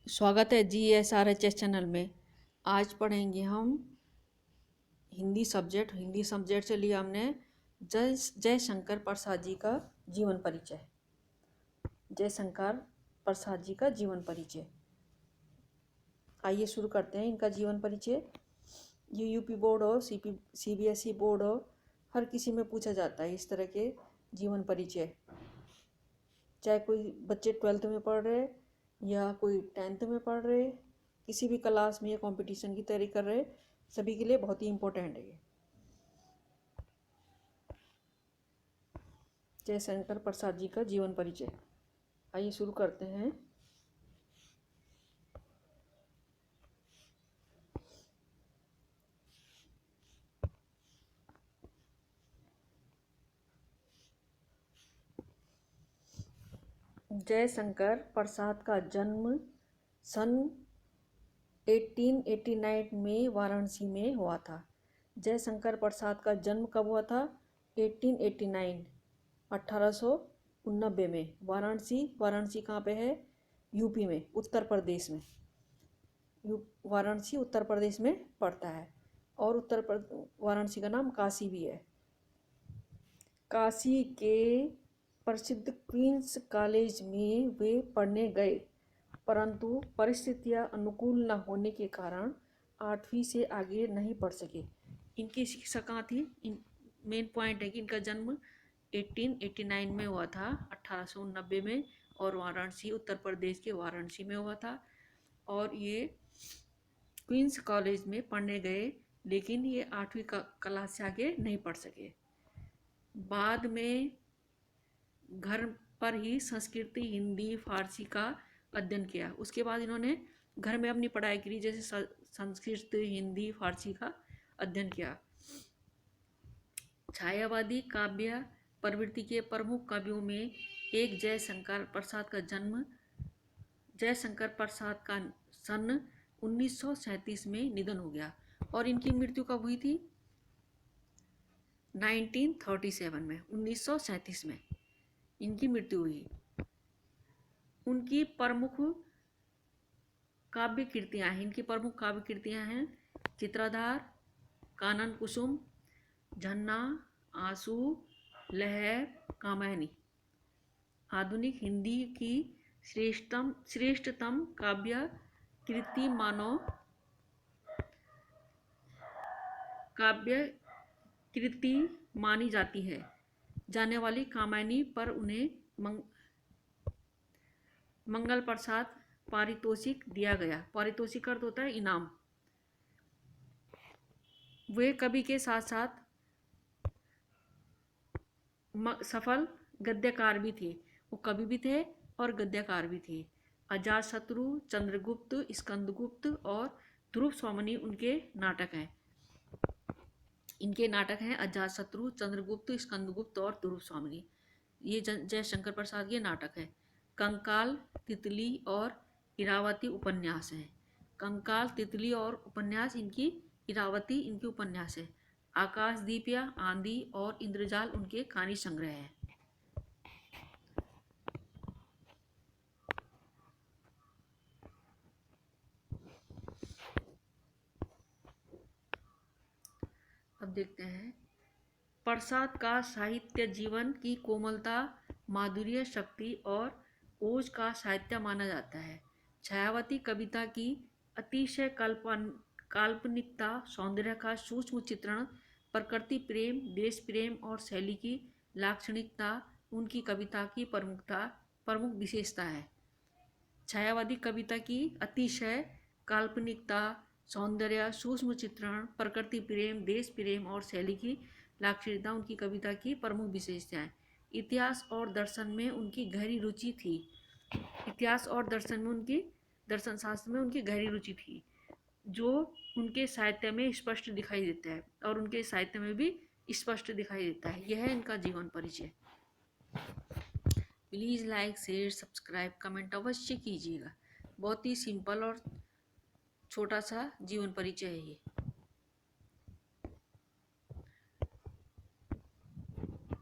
स्वागत है GSRHS channel में। आज पढ़ेंगे हम हिंदी सब्जेक्ट से लिया हमने जयशंकर प्रसाद जी का जीवन परिचय। जयशंकर प्रसाद जी का जीवन परिचय। आइए शुरू करते हैं इनका जीवन परिचय। ये यूपी बोर्ड हो, CBSE बोर्ड हो, हर किसी में पूछा जाता है इस तरह के जीवन परिचय। चाहे कोई बच्चे 12th में पढ़ रहे या कोई 10th में पढ़ रहे, किसी भी क्लास में या कंपटीशन की तैयारी कर रहे, सभी के लिए बहुत ही इम्पोर्टेंट है ये। जयशंकर प्रसाद जी का जीवन परिचय। आइए शुरू करते हैं। जयशंकर प्रसाद का जन्म सन 1889 में वाराणसी में हुआ था। जयशंकर प्रसाद का जन्म कब हुआ था? 1889 में। वाराणसी कहाँ पे है? यूपी में, उत्तर प्रदेश में। वाराणसी उत्तर प्रदेश में पड़ता है और वाराणसी का नाम काशी भी है। काशी के प्रसिद्ध क्वींस कॉलेज में वे पढ़ने गए, परंतु परिस्थितियां अनुकूल न होने के कारण 8वीं से आगे नहीं बढ़ सके। इनकी शिक्षा कहाँ थी? मेन पॉइंट है कि इनका जन्म 1889 में हुआ था, 1889 में, और वाराणसी उत्तर प्रदेश के वाराणसी में हुआ था। और ये क्वींस कॉलेज में पढ़ने गए, लेकिन ये 8वीं क्लास से आगे नहीं पढ़ सके। बाद में घर पर ही संस्कृत, हिंदी, फारसी का अध्ययन किया। उसके बाद इन्होंने घर में अपनी पढ़ाई की, जैसे संस्कृत, हिंदी, फारसी का अध्ययन किया। छायावादी काव्य प्रवृत्ति के प्रमुख कवियों में एक जयशंकर प्रसाद का सन 1937 में निधन हो गया और इनकी मृत्यु कब हुई थी? 1937 में इनकी मृत्यु हुई। उनकी प्रमुख काव्य कृतियां हैं चित्रधार, कानन कुसुम, झन्ना, आंसू, लहर, कामायनी। आधुनिक हिंदी की श्रेष्ठतम काव्य कृति मानी जाने वाली कामायनी पर उन्हें मंगल प्रसाद पारितोषिक दिया गया। पारितोषिक अर्थ होता है इनाम। वे कवि के साथ साथ सफल गद्यकार भी थे। वो कवि भी थे और गद्यकार भी थे। अजातशत्रु, चंद्रगुप्त, स्कंदगुप्त और ध्रुव स्वामिनी उनके नाटक हैं। इनके नाटक हैं अजातशत्रु, चंद्रगुप्त, स्कंदगुप्त और ध्रुव स्वामिनी। ये जयशंकर प्रसाद के नाटक हैं। कंकाल, तितली और इरावती उपन्यास हैं। कंकाल, तितली और उपन्यास इरावती इनके उपन्यास है। आकाशदीप या आंधी और इंद्रजाल उनके कहानी संग्रह है। अब देखते हैं। प्रसाद का साहित्य जीवन की कोमलता, माधुर्य, शक्ति और ओज का साहित्य माना जाता है। छायावती कविता की अतिशय काल्पनिकता, सौंदर्य का सूक्ष्म चित्रण, प्रकृति प्रेम, देश प्रेम और शैली की लाक्षणिकता उनकी कविता की प्रमुख विशेषता है। छायावादी कविता की अतिशय काल्पनिकता, सौंदर्य, सूक्ष्म चित्रण, प्रकृति प्रेम, देश प्रेम और शैली की लाक्षणिकता उनकी कविता की प्रमुख विशेषताएं। इतिहास और दर्शन में उनकी गहरी रुचि थी। दर्शन शास्त्र में उनकी गहरी रुचि थी, जो उनके साहित्य में स्पष्ट दिखाई देता है और उनके साहित्य में भी स्पष्ट दिखाई देता है। यह है इनका जीवन परिचय। Please like, share, subscribe, comment अवश्य कीजिएगा। बहुत ही सिंपल और छोटा सा जीवन परिचय है ये।